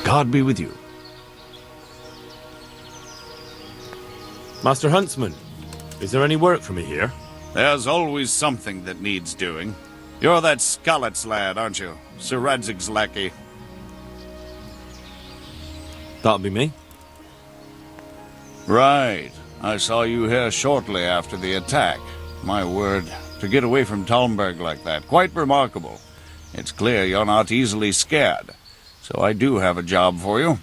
God be with you. Master Huntsman, is there any work for me here? There's always something that needs doing. You're that Scarlet's lad, aren't you? Sir Radzig's lackey. That'll be me. Right. I saw you here shortly after the attack. My word, to get away from Talmberg like that, quite remarkable. It's clear you're not easily scared. So I do have a job for you.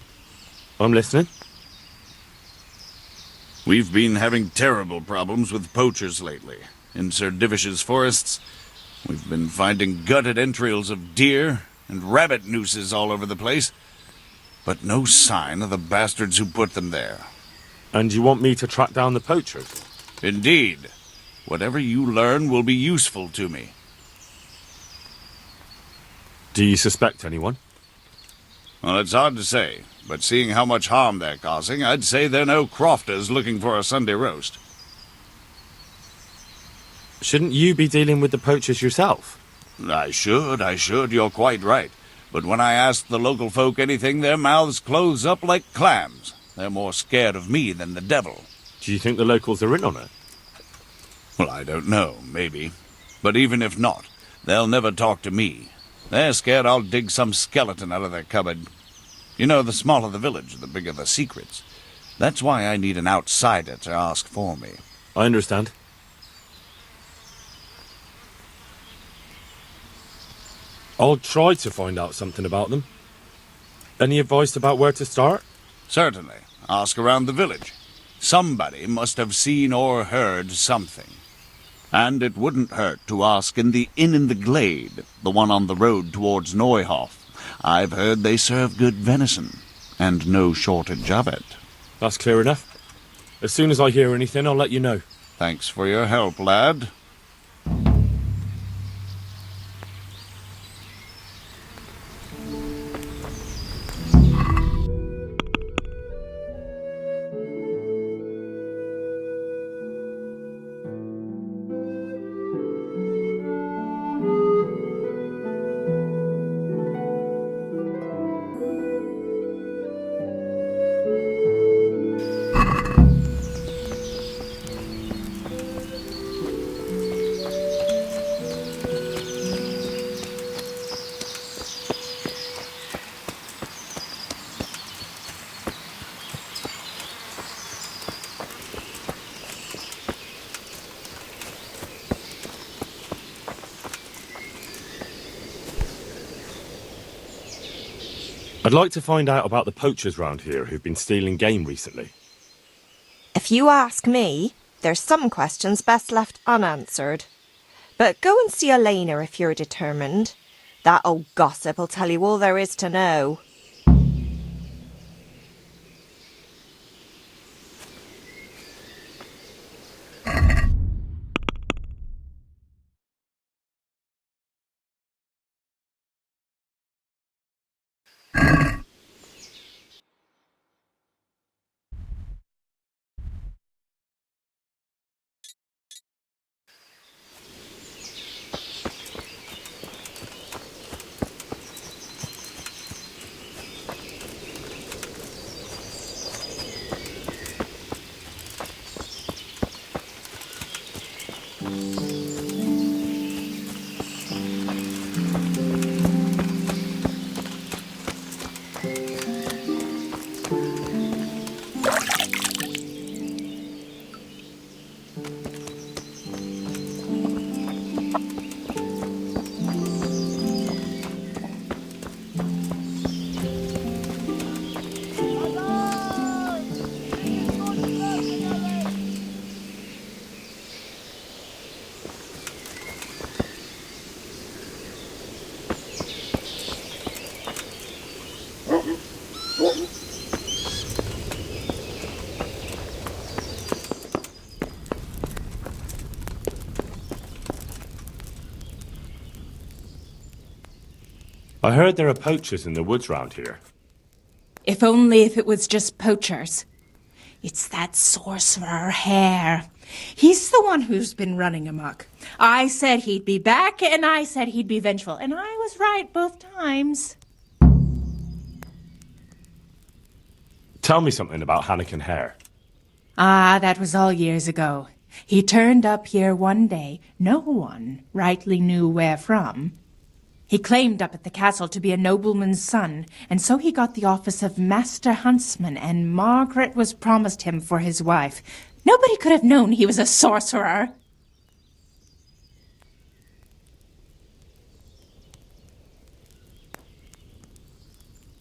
I'm listening. We've been having terrible problems with poachers lately. In Sir Divish's forests, we've been finding gutted entrails of deer and rabbit nooses all over the place, but no sign of the bastards who put them there. And you want me to track down the poachers? Indeed. Whatever you learn will be useful to me. Do you suspect anyone? Well, it's hard to say, but seeing how much harm they're causing, I'd say they're no crofters looking for a Sunday roast. Shouldn't you be dealing with the poachers yourself? I should, you're quite right. But when I ask the local folk anything, their mouths close up like clams. They're more scared of me than the devil. Do you think the locals are in on it? Well, I don't know, maybe. But even if not, they'll never talk to me. They're scared I'll dig some skeleton out of their cupboard. You know, the smaller the village, the bigger the secrets. That's why I need an outsider to ask for me. I understand. I'll try to find out something about them. Any advice about where to start? Certainly. Ask around the village. Somebody must have seen or heard something. And it wouldn't hurt to ask in the inn in the glade, the one on the road towards Neuhof. I've heard they serve good venison, and no shortage of it. That's clear enough. As soon as I hear anything, I'll let you know. Thanks for your help, lad. I'd like to find out about the poachers round here who've been stealing game recently. If you ask me, there's some questions best left unanswered. But go and see Elena if you're determined. That old gossip will tell you all there is to know. I heard there are poachers in the woods round here. If only if it was just poachers. It's that sorcerer Hare. He's the one who's been running amok. I said he'd be back, and I said he'd be vengeful, and I was right both times. Tell me something about Hannikin Hare. Ah, that was all years ago. He turned up here one day, no one rightly knew where from. He claimed up at the castle to be a nobleman's son, and so he got the office of Master Huntsman, and Margaret was promised him for his wife. Nobody could have known he was a sorcerer.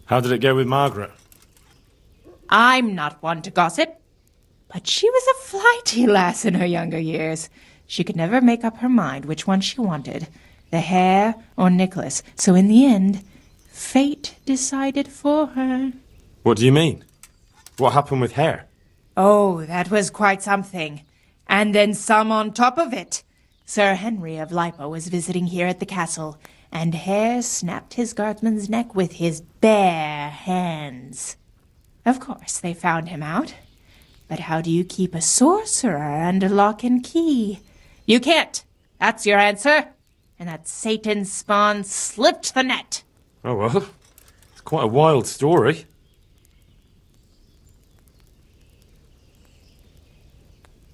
How did it go with Margaret? I'm not one to gossip, but she was a flighty lass in her younger years. She could never make up her mind which one she wanted, the Hare or Nicholas, so in the end, fate decided for her. What do you mean? What happened with Hare? Oh, that was quite something. And then some on top of it. Sir Henry of Lipo was visiting here at the castle, and Hare snapped his guardsman's neck with his bare hands. Of course, they found him out. But how do you keep a sorcerer under lock and key? You can't. That's your answer. And that Satan's spawn slipped the net. Oh, well, it's quite a wild story.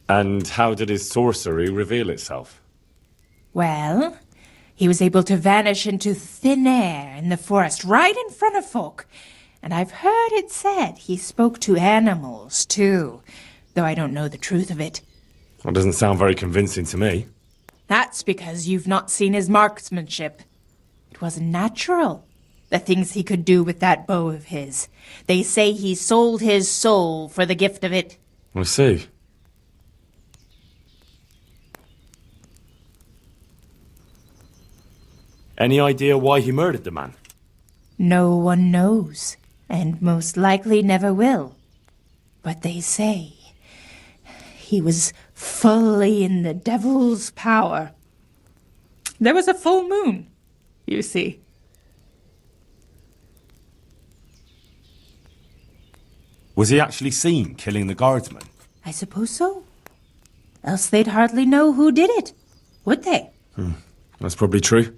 And how did his sorcery reveal itself? Well, he was able to vanish into thin air in the forest right in front of folk. And I've heard it said he spoke to animals, too, though I don't know the truth of it. That doesn't sound very convincing to me. That's because you've not seen his marksmanship. It wasn't natural, the things he could do with that bow of his. They say he sold his soul for the gift of it. I see. Any idea why he murdered the man? No one knows, and most likely never will. But they say he was fully in the devil's power. There was a full moon, you see. Was he actually seen killing the guardsman? I suppose so. Else they'd hardly know who did it, would they? That's probably true.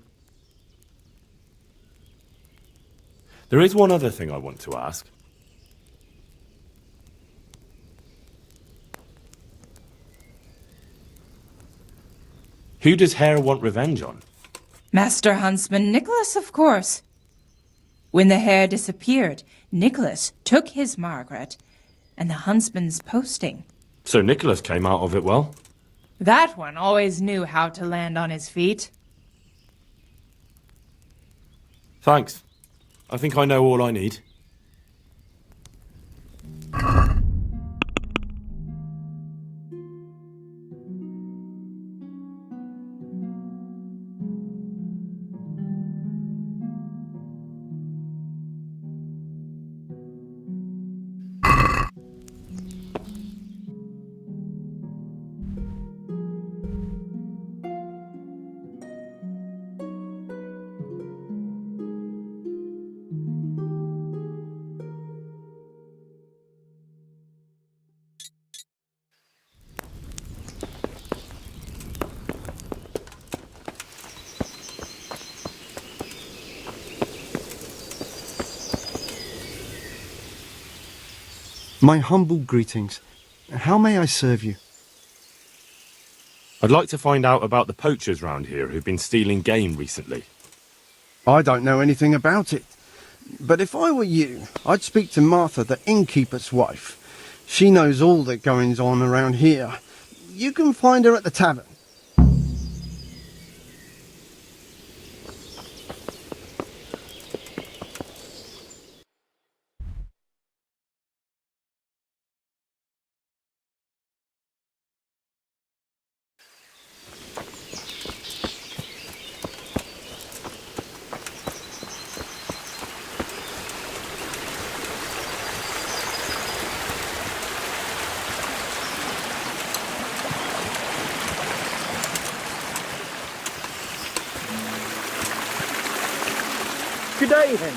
There is one other thing I want to ask. Who does Hare want revenge on? Master Huntsman Nicholas, of course. When the Hare disappeared, Nicholas took his Margaret and the huntsman's posting. So Nicholas came out of it well? That one always knew how to land on his feet. Thanks. I think I know all I need. My humble greetings. How may I serve you? I'd like to find out about the poachers round here who've been stealing game recently. I don't know anything about it. But if I were you, I'd speak to Martha, the innkeeper's wife. She knows all the goings on around here. You can find her at the tavern. Good day, Henry.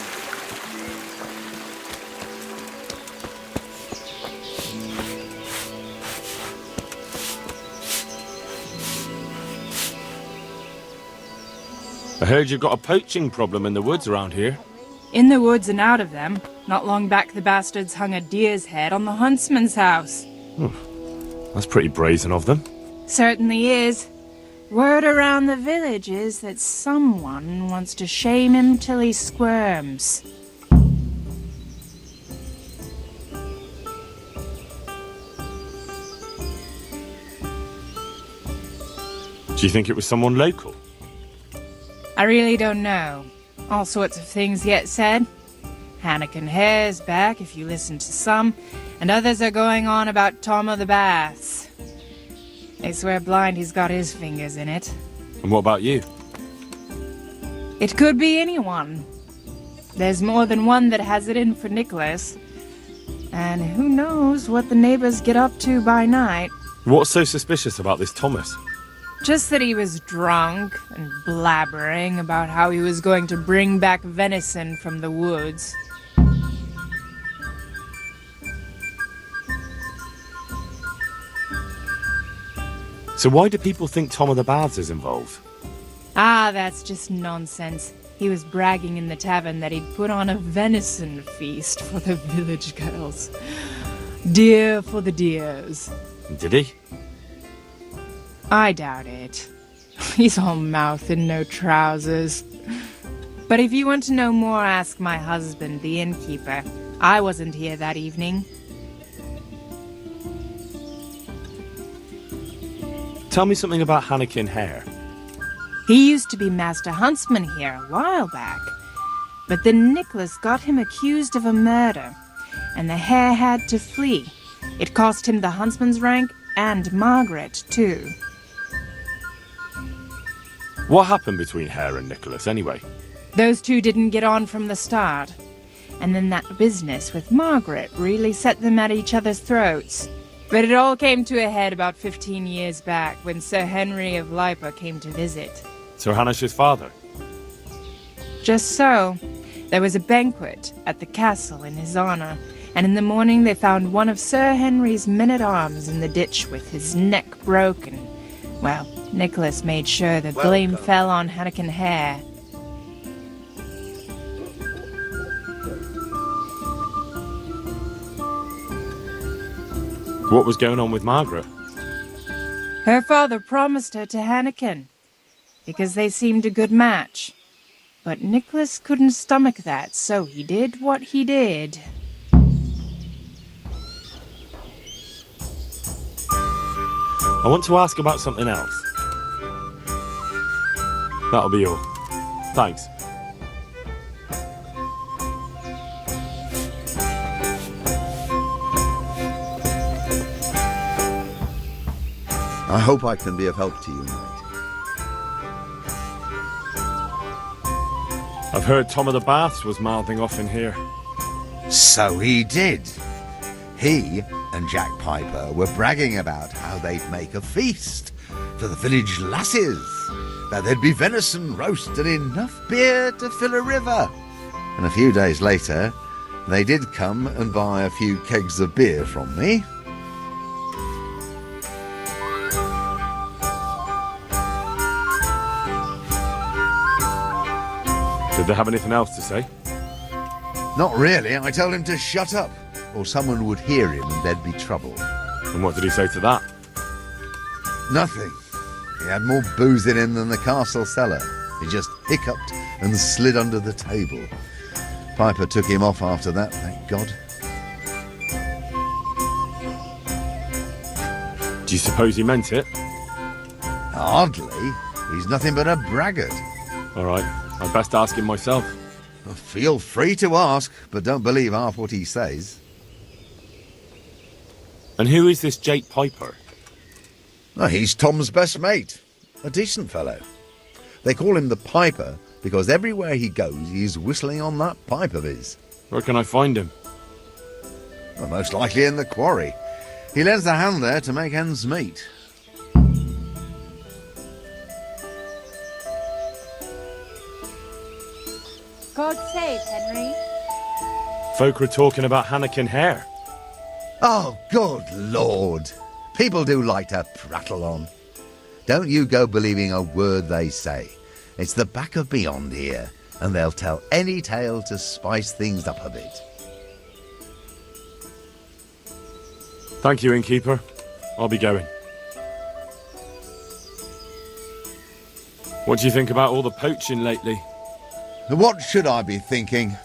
I heard you've got a poaching problem in the woods around here. In the woods and out of them. Not long back the bastards hung a deer's head on the huntsman's house. That's pretty brazen of them. Certainly is. Word around the village is that someone wants to shame him till he squirms. Do you think it was someone local? I really don't know. All sorts of things get said. Hannikin Hare's back if you listen to some, and others are going on about Tom of the Baths. They swear blind he's got his fingers in it. And what about you? It could be anyone. There's more than one that has it in for Nicholas. And who knows what the neighbors get up to by night. What's so suspicious about this Thomas? Just that he was drunk and blabbering about how he was going to bring back venison from the woods. So why do people think Tom of the Baths is involved? Ah, that's just nonsense. He was bragging in the tavern that he'd put on a venison feast for the village girls. Deer for the deers. Did he? I doubt it. He's all mouth and no trousers. But if you want to know more, ask my husband, the innkeeper. I wasn't here that evening. Tell me something about Hannikin Hare. He used to be master huntsman here a while back. But then Nicholas got him accused of a murder, and the hare had to flee. It cost him the huntsman's rank and Margaret, too. What happened between Hare and Nicholas, anyway? Those two didn't get on from the start. And then that business with Margaret really set them at each other's throats. But it all came to a head about 15 years back when Sir Henry of Lipa came to visit. Sir Hanish's father? Just so. There was a banquet at the castle in his honor, and in the morning they found one of Sir Henry's men-at-arms in the ditch with his neck broken. Well, Nicholas made sure the blame fell on Hannikin Hare. What was going on with Margaret? Her father promised her to Hannikin, because they seemed a good match. But Nicholas couldn't stomach that, so he did what he did. I want to ask about something else. That'll be all. Thanks. I hope I can be of help to you, mate. I've heard Tom of the Baths was mouthing off in here. So he did. He and Jack Piper were bragging about how they'd make a feast for the village lasses, that there'd be venison roast and enough beer to fill a river. And a few days later, they did come and buy a few kegs of beer from me. Did they have anything else to say? Not really. I told him to shut up, or someone would hear him and there'd be trouble. And what did he say to that? Nothing. He had more booze in him than the castle cellar. He just hiccuped and slid under the table. Piper took him off after that, thank God. Do you suppose he meant it? Hardly. He's nothing but a braggart. All right, I'd best ask him myself. Feel free to ask, but don't believe half what he says. And who is this Jake Piper? He's Tom's best mate. A decent fellow. They call him the Piper because everywhere he goes he's whistling on that pipe of his. Where can I find him? Well, most likely in the quarry. He lends a hand there to make ends meet. God save Henry. Folk were talking about Hannikin Hare. Oh, good Lord. People do like to prattle on. Don't you go believing a word they say. It's the back of beyond here. and they'll tell any tale to spice things up a bit. Thank you, innkeeper. I'll be going. What do you think about all the poaching lately? What should I be thinking?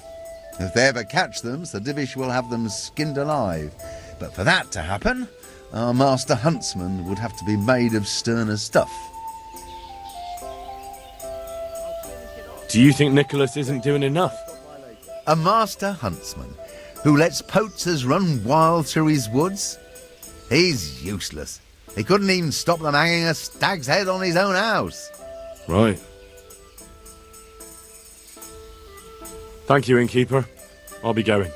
If they ever catch them, Sir Divish will have them skinned alive. But for that to happen, our master huntsman would have to be made of sterner stuff. Do you think Nicholas isn't doing enough? A master huntsman who lets poachers run wild through his woods? He's useless. He couldn't even stop them hanging a stag's head on his own house. Right. Thank you, innkeeper. I'll be going.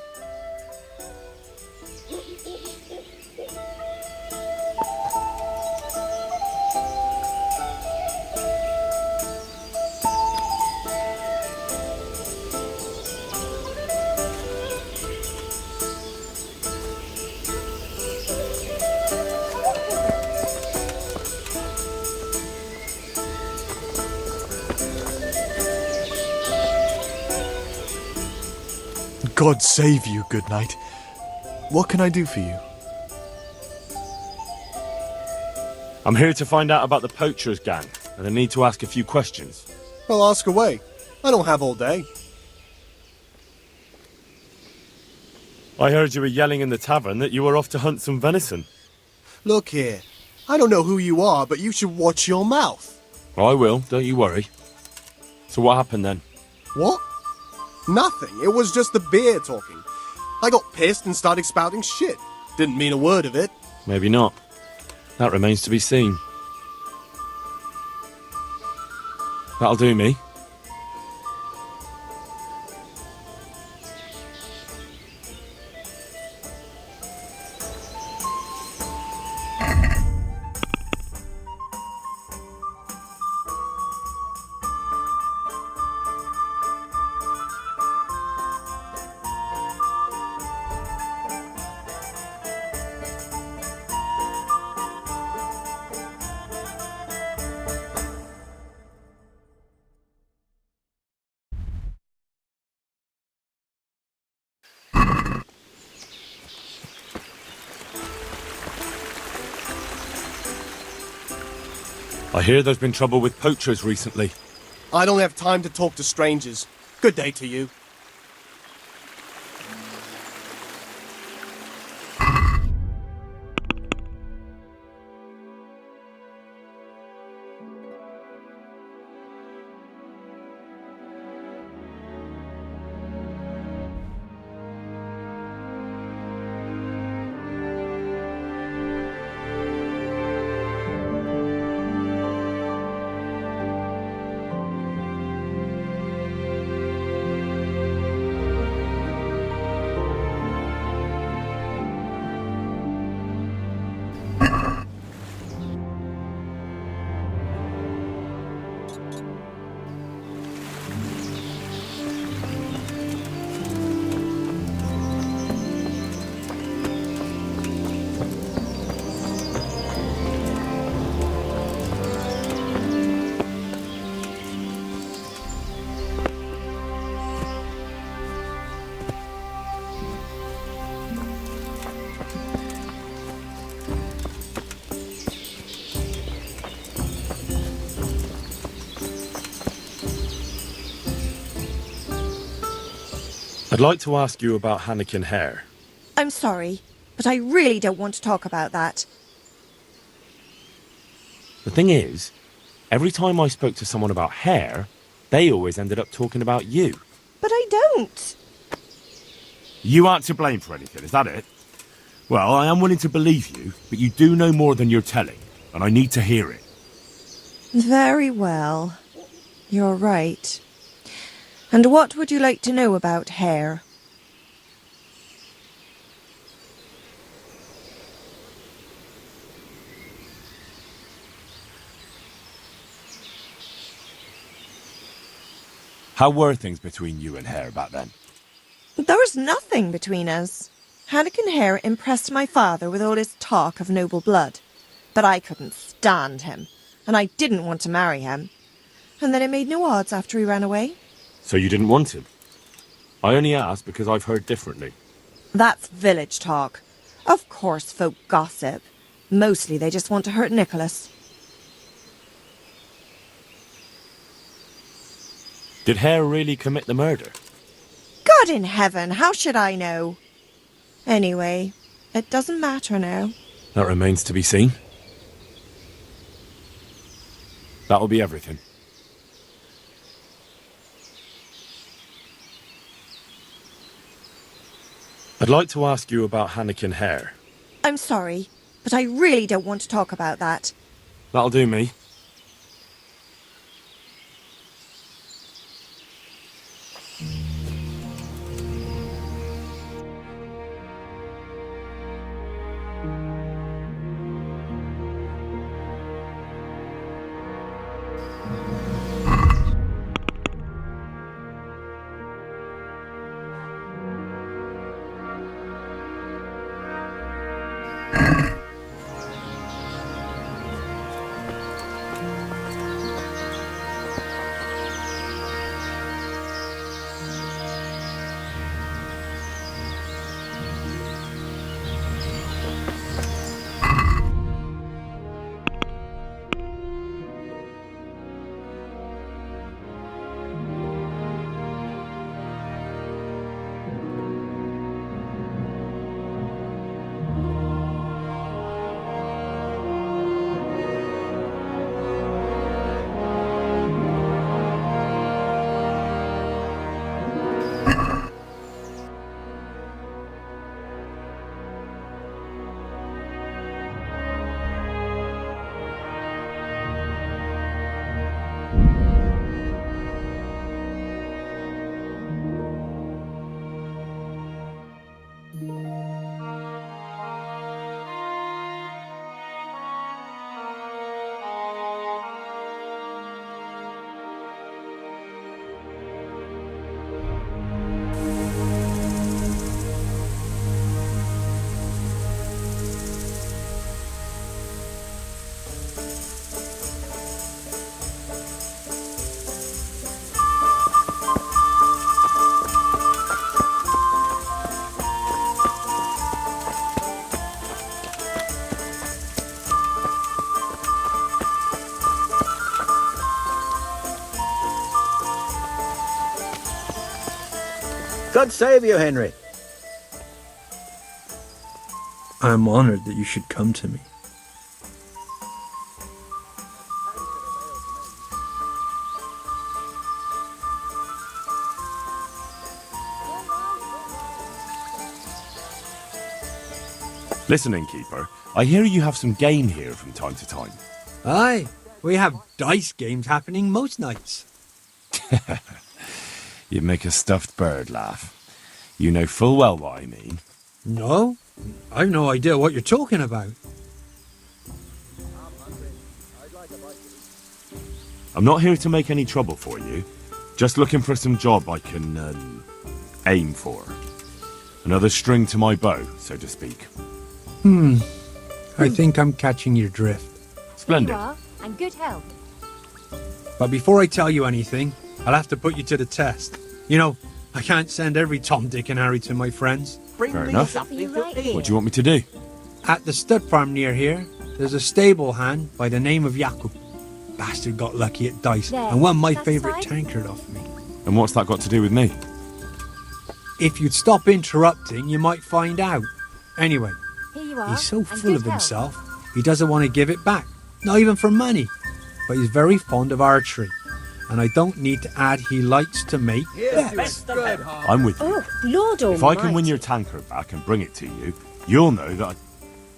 God save you, good knight. What can I do for you? I'm here to find out about the poachers gang, and I need to ask a few questions. Well, ask away. I don't have all day. I heard you were yelling in the tavern that you were off to hunt some venison. Look here. I don't know who you are, but you should watch your mouth. I will, don't you worry. So what happened then? What? Nothing. It was just the beer talking. I got pissed and started spouting shit. Didn't mean a word of it. Maybe not. That remains to be seen. That'll do me. I hear there's been trouble with poachers recently. I don't have time to talk to strangers. Good day to you. I'd like to ask you about Hannikin Hare. I'm sorry, but I really don't want to talk about that. The thing is, every time I spoke to someone about Hare, they always ended up talking about you. But I don't. You aren't to blame for anything, is that it? Well, I am willing to believe you, but you do know more than you're telling, and I need to hear it. Very well. You're right. And what would you like to know about Hare? How were things between you and Hare back then? There was nothing between us. Hannikin Hare impressed my father with all his talk of noble blood. But I couldn't stand him, and I didn't want to marry him. And then it made no odds after he ran away. So you didn't want him? I only asked because I've heard differently. That's village talk. Of course folk gossip. Mostly they just want to hurt Nicholas. Did Hare really commit the murder? God in heaven, how should I know? Anyway, it doesn't matter now. That remains to be seen. That'll be everything. I'd like to ask you about Hannikin Hare. I'm sorry, but I really don't want to talk about that. That'll do me. God save you, Henry. I'm honored that you should come to me. Listen, innkeeper, I hear you have some game here from time to time. Aye, we have dice games happening most nights. You make a stuffed bird laugh. You know full well what I mean. No, I've no idea what you're talking about. I'm not here to make any trouble for you. Just looking for some job I can, aim for. Another string to my bow, so to speak. I think I'm catching your drift. Splendid. You are, and good health. But before I tell you anything, I'll have to put you to the test. You know, I can't send every Tom, Dick and Harry to my friends. Fair enough. What do you want me to do? At the stud farm near here, there's a stable hand by the name of Jakub. Bastard got lucky at dice and won my favourite tankard off me. And what's that got to do with me? If you'd stop interrupting, you might find out. Anyway, Here you are, he's so and full good of health. himself, he doesn't want to give it back. Not even for money. But he's very fond of archery. And I don't need to add he likes to make bets. I'm with you. Oh, Lord If I can win almighty. your tankard back and bring it to you, you'll know that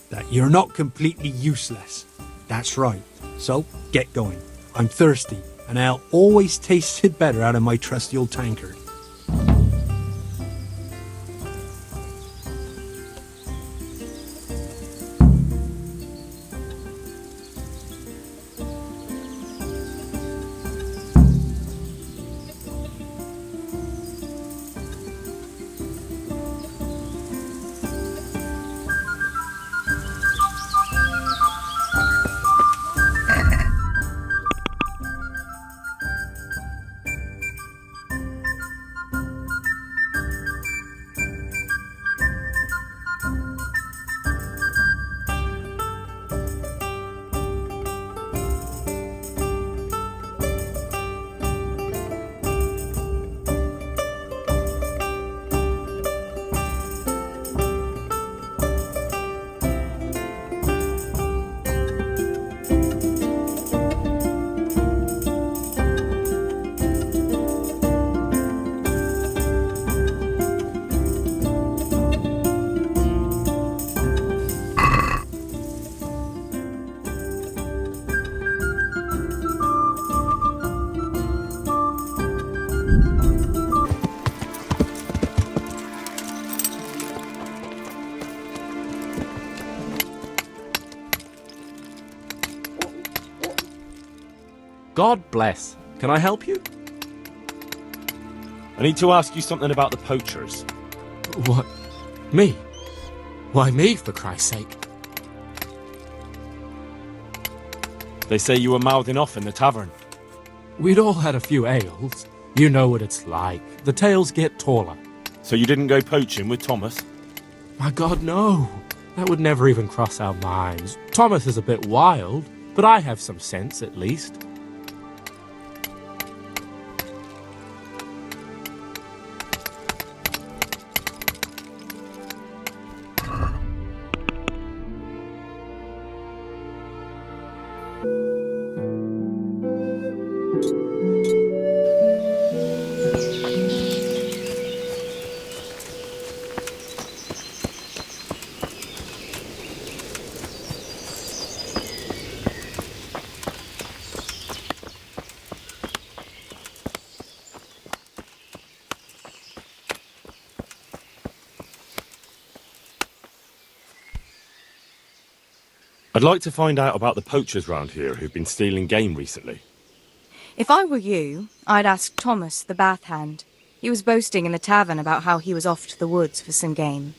That you're not completely useless. That's right. So, get going. I'm thirsty, and I'll always tasted better out of my trusty old tankard. God bless. Can I help you? I need to ask you something about the poachers. What? Me? Why me, for Christ's sake? They say you were mouthing off in the tavern. We'd all had a few ales. You know what it's like. The tales get taller. So you didn't go poaching with Thomas? My God, no. That would never even cross our minds. Thomas is a bit wild, but I have some sense, at least. I'd like to find out about the poachers round here who've been stealing game recently. If I were you, I'd ask Thomas, the bath hand. He was boasting in the tavern about how he was off to the woods for some game.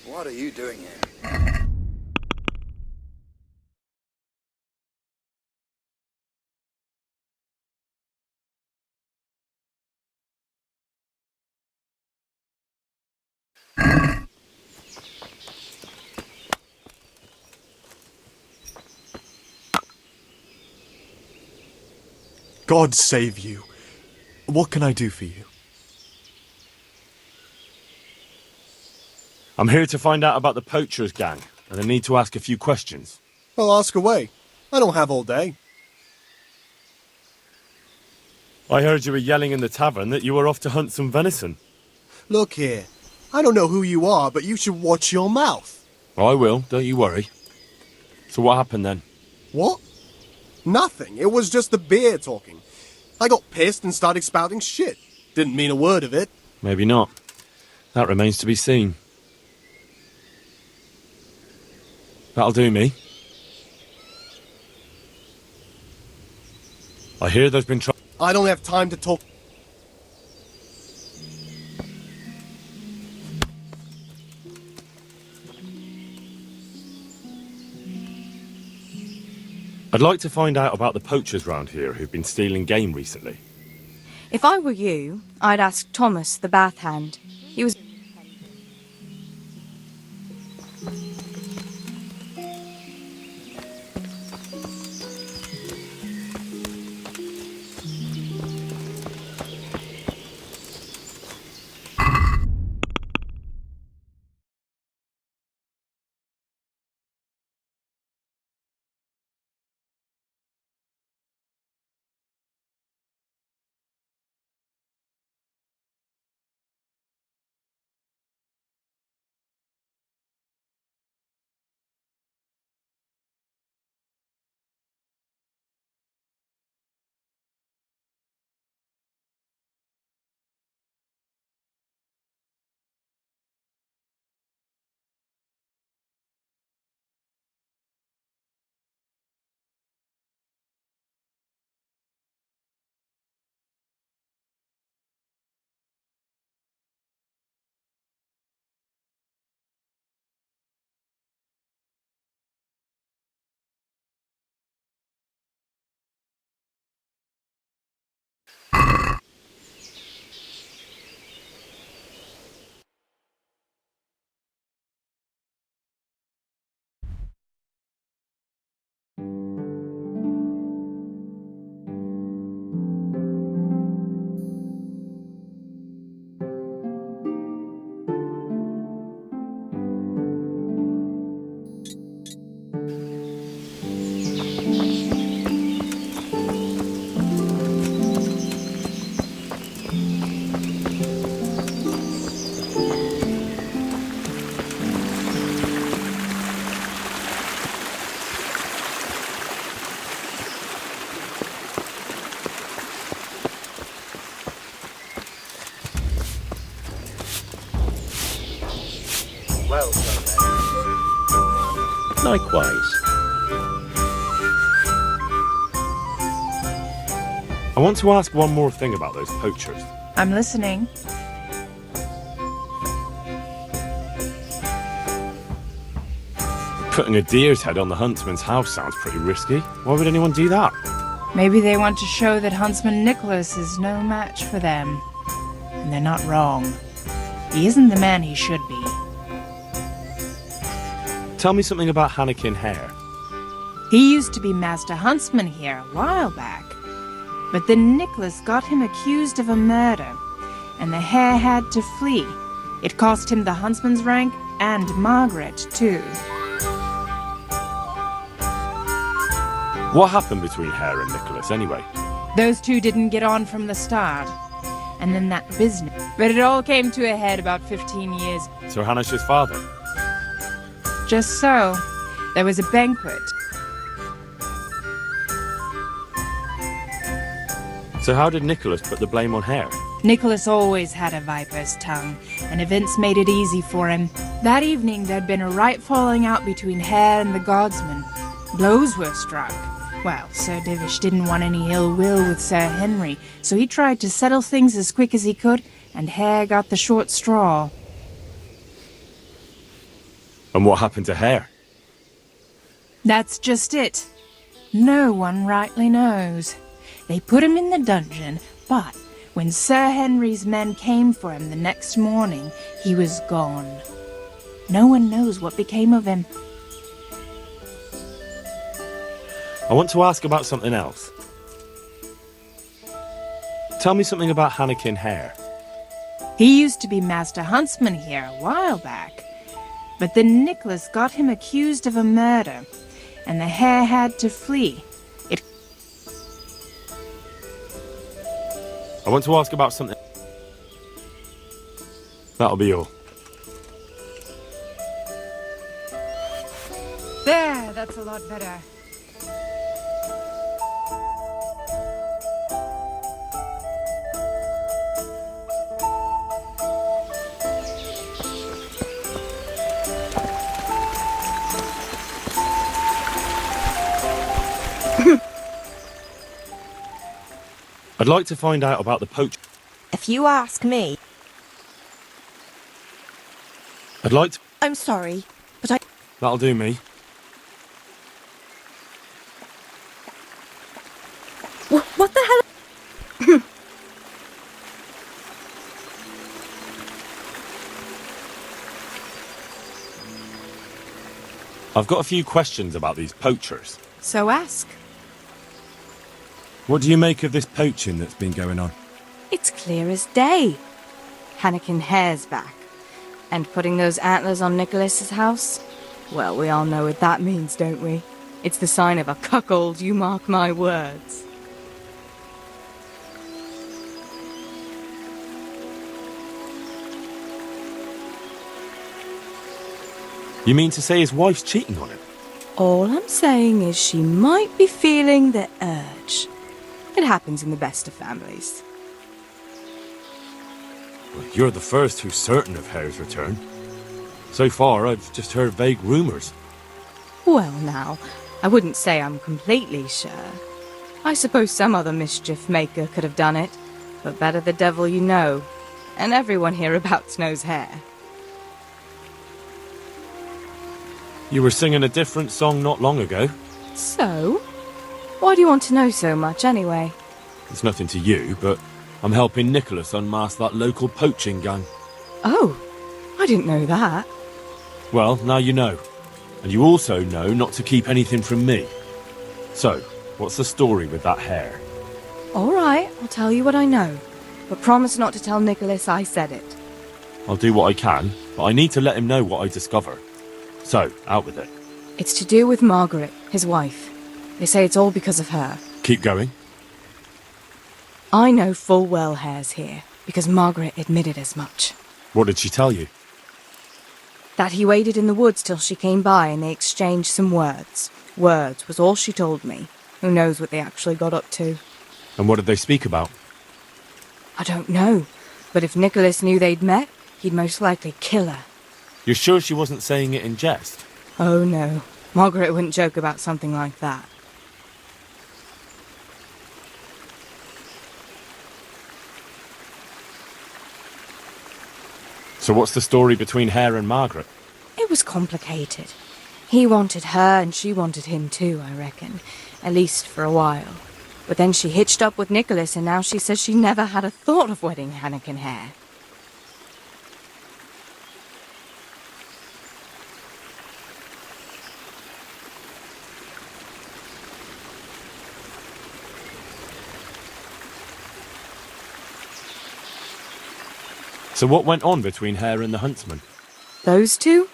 What are you doing here? God save you. What can I do for you? I'm here to find out about the poachers gang, and I need to ask a few questions. Well, ask away. I don't have all day. I heard you were yelling in the tavern that you were off to hunt some venison. Look here. I don't know who you are, but you should watch your mouth. I will, don't you worry. So what happened then? What? Nothing. It was just the beer talking. I got pissed and started spouting shit. Didn't mean a word of it. Maybe not. That remains to be seen. That'll do me. I hear there's been trouble. I don't have time to talk. I'd like to find out about the poachers round here who've been stealing game recently. If I were you, I'd ask Thomas, the bath hand. He was... Likewise. I want to ask one more thing about those poachers. I'm listening. Putting a deer's head on the huntsman's house sounds pretty risky. Why would anyone do that? Maybe they want to show that Huntsman Nicholas is no match for them. And they're not wrong. He isn't the man he should be. Tell me something about Hannekin Hare. He used to be Master Huntsman here a while back. But then Nicholas got him accused of a murder, and the Hare had to flee. It cost him the huntsman's rank and Margaret, too. What happened between Hare and Nicholas, anyway? Those two didn't get on from the start. And then that business. But it all came to a head about 15 years. So Hannes's father? Just so. There was a banquet. So how did Nicholas put the blame on Hare? Nicholas always had a viper's tongue, and events made it easy for him. That evening there'd been a right falling out between Hare and the guardsman. Blows were struck. Well, Sir Divish didn't want any ill will with Sir Henry, so he tried to settle things as quick as he could, and Hare got the short straw. And what happened to Hare? That's just it. No one rightly knows. They put him in the dungeon, but when Sir Henry's men came for him the next morning, he was gone. No one knows what became of him. I want to ask about something else. Tell me something about Hannekin Hare. He used to be Master Huntsman here a while back. But then Nicholas got him accused of a murder, and the Hare had to flee. I want to ask about something. That'll be all. There, that's a lot better. I'd like to find out about the poach. If you ask me... I'd like to... I'm sorry, but I... That'll do me. What the hell? I've got a few questions about these poachers. So ask. What do you make of this poaching that's been going on? It's clear as day. Hannekin Hare's back. And putting those antlers on Nicholas's house? Well, we all know what that means, don't we? It's the sign of a cuckold, you mark my words. You mean to say his wife's cheating on him? All I'm saying is she might be feeling the urge. It happens in the best of families. Well, you're the first who's certain of Hare's return. So far, I've just heard vague rumours. Well, now, I wouldn't say I'm completely sure. I suppose some other mischief maker could have done it, but better the devil you know. And everyone hereabouts knows Hare. You were singing a different song not long ago. So? Why do you want to know so much, anyway? It's nothing to you, but I'm helping Nicholas unmask that local poaching gang. Oh, I didn't know that. Well, now you know. And you also know not to keep anything from me. So, what's the story with that Hare? All right, I'll tell you what I know. But promise not to tell Nicholas I said it. I'll do what I can, but I need to let him know what I discover. So, out with it. It's to do with Margaret, his wife. They say it's all because of her. Keep going. I know full well Hare's here, because Margaret admitted as much. What did she tell you? That he waited in the woods till she came by and they exchanged some words. Words was all she told me. Who knows what they actually got up to. And what did they speak about? I don't know, but if Nicholas knew they'd met, he'd most likely kill her. You're sure she wasn't saying it in jest? Oh no, Margaret wouldn't joke about something like that. So what's the story between Hare and Margaret? It was complicated. He wanted her and she wanted him too, I reckon. At least for a while. But then she hitched up with Nicholas and now she says she never had a thought of wedding Hannikin Hare. So what went on between Hare and the huntsman? Those two?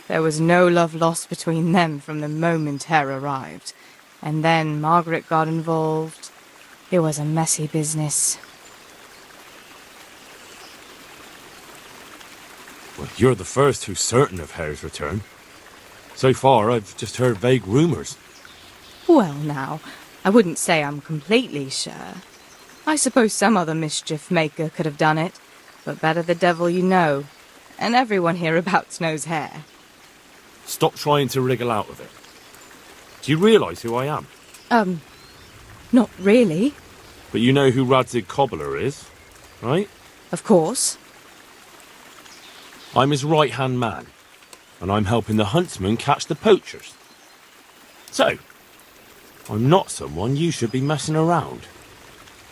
There was no love lost between them from the moment Hare arrived. And then Margaret got involved. It was a messy business. Well, you're the first who's certain of Hare's return. So far, I've just heard vague rumours. Well now, I wouldn't say I'm completely sure. I suppose some other mischief maker could have done it. But better the devil you know. And everyone hereabouts knows Hare. Stop trying to wriggle out of it. Do you realise who I am? Not really. But you know who Radzig Cobbler is, right? Of course. I'm his right-hand man, and I'm helping the huntsman catch the poachers. So, I'm not someone you should be messing around.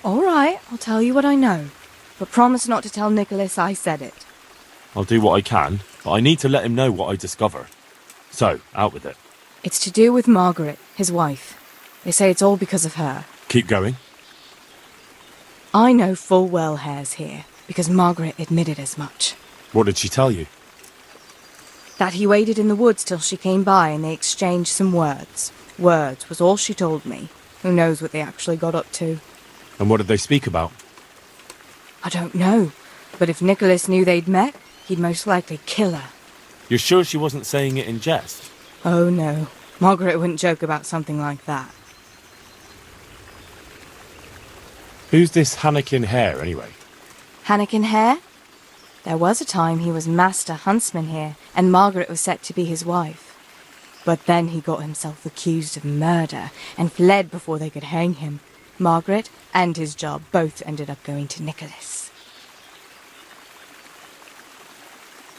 All right, I'll tell you what I know. But promise not to tell Nicholas I said it. I'll do what I can, but I need to let him know what I discover. So, out with it. It's to do with Margaret, his wife. They say it's all because of her. Keep going. I know full well Hare's here, because Margaret admitted as much. What did she tell you? That he waited in the woods till she came by and they exchanged some words. Words was all she told me. Who knows what they actually got up to. And what did they speak about? I don't know, but if Nicholas knew they'd met, he'd most likely kill her. You're sure she wasn't saying it in jest? Oh no, Margaret wouldn't joke about something like that. Who's this Hannikin Hare, anyway? Hannikin Hare? There was a time he was master huntsman here, and Margaret was set to be his wife. But then he got himself accused of murder, and fled before they could hang him. Margaret and his job both ended up going to Nicholas.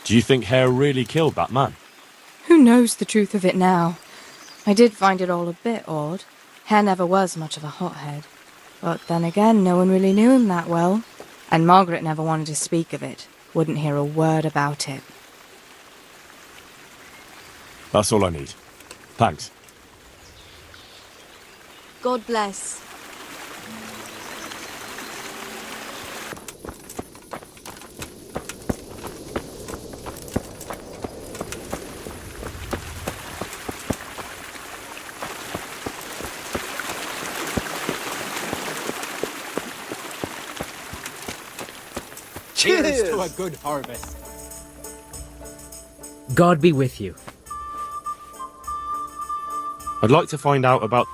Do you think Hare really killed that man? Who knows the truth of it now? I did find it all a bit odd. Hare never was much of a hothead. But then again, no one really knew him that well. And Margaret never wanted to speak of it. Wouldn't hear a word about it. That's all I need. Thanks. God bless. Cheers to a good harvest. God be with you. I'd like to find out about...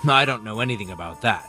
I don't know anything about that.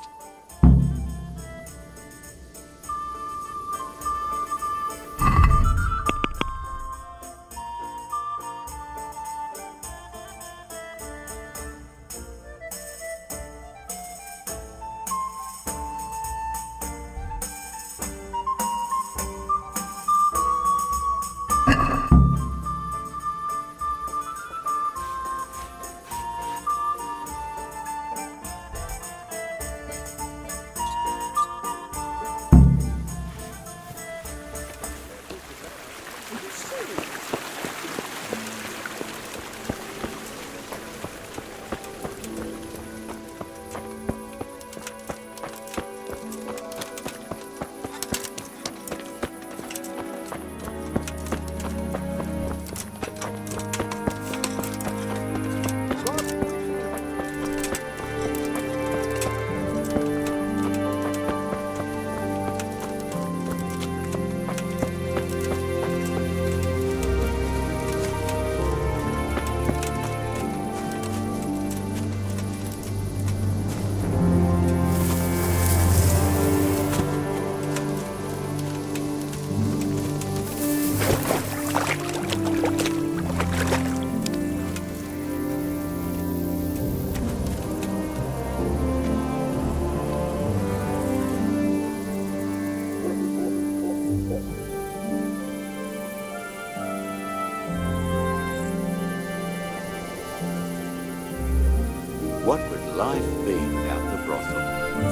What would life be without the brothel?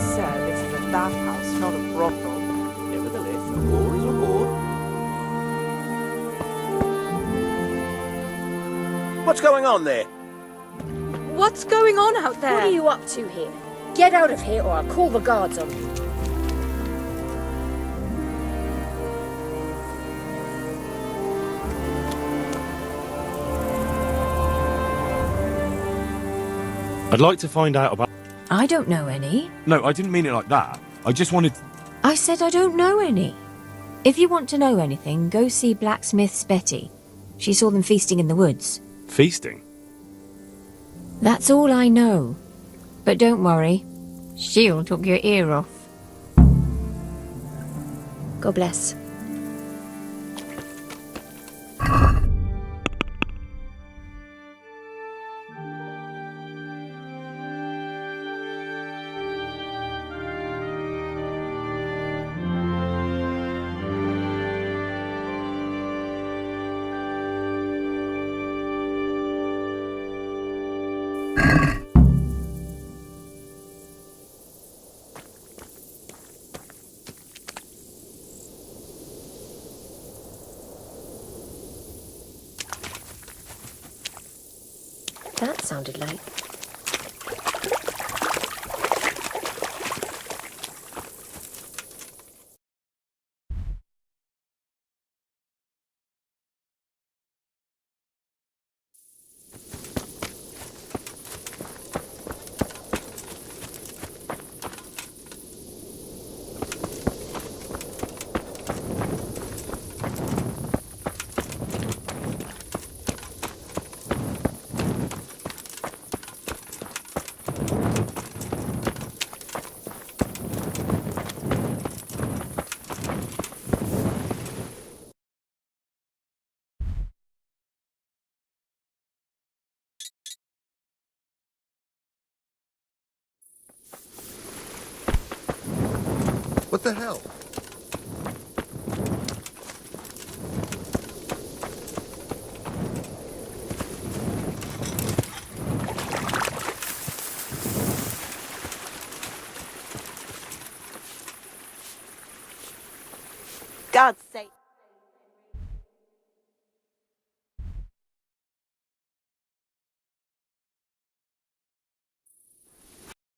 Sir, this is a bathhouse, not a brothel. Nevertheless, a whore is a whore. What's going on there? What's going on out there? What are you up to here? Get out of here or I'll call the guards on you. I'd like to find out about... I don't know any. No, I didn't mean it like that. I just wanted... I said I don't know any. If you want to know anything, go see Blacksmith's Betty. She saw them feasting in the woods. Feasting? That's all I know. But don't worry. She'll took your ear off. God bless. That sounded like... What the hell? God's sake.